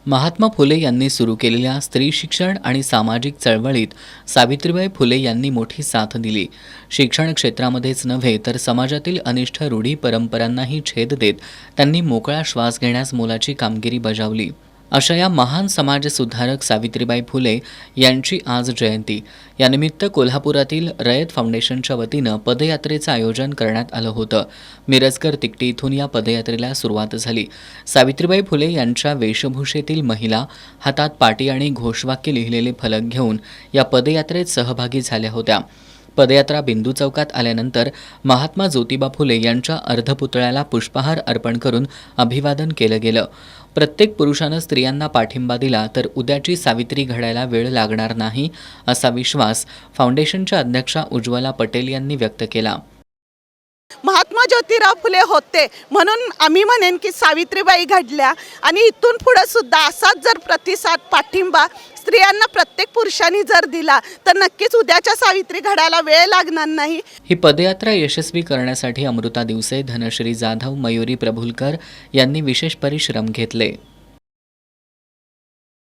महात्मा फुले यांनी सुरू केलेल्या स्त्री शिक्षण आणि सामाजिक चळवळीत सावित्रीबाई फुले यांनी मोठी साथ दिली. शिक्षण क्षेत्रामध्येच नव्हे तर समाजातील अनिष्ट रूढी परंपरांनाही छेद देत त्यांनी मोकळा श्वास घेण्यास मोलाची कामगिरी बजावली. अशा या महान समाजसुधारक सावित्रीबाई फुले यांची आज जयंती. यानिमित्त कोल्हापुरातील रयत फाउंडेशनच्या वतीनं पदयात्रेचं आयोजन करण्यात आलं होतं. मिरजकर तिकटी इथून या पदयात्रेला सुरुवात झाली. सावित्रीबाई फुले यांच्या वेशभूषेतील महिला हातात पाटी आणि घोषवाक्य लिहिलेले फलक घेऊन या पदयात्रेत सहभागी झाल्या होत्या. पदयात्रा बिंदू चौकात आल्यानंतर महात्मा ज्योतिबा फुले यांच्या अर्धपुतळ्याला पुष्पहार अर्पण करून अभिवादन केलं गेलं. प्रत्येक पुरुषानं स्त्रियांना पाठिंबा दिला तर उद्याची सावित्री घडायला वेळ लागणार नाही, असा विश्वास फाउंडेशनच्या अध्यक्षा उज्ज्वला पटेल यांनी व्यक्त केला. महात्मा ज्योतिराव फुले होते म्हणून आम्ही म्हणेन की सावित्रीबाई घडल्या आणि इथून पुढे सुद्धा असाच जर प्रतिसाद पाठिंबा स्त्रियांना प्रत्येक पुरुषांनी जर दिला तर नक्कीच उद्याच्या सावित्री घडायला वेळ लागणार नाही. ही पदयात्रा यशस्वी करण्यासाठी अमृता दिवसे, धनश्री जाधव, मयुरी प्रभुलकर यांनी विशेष परिश्रम घेतले.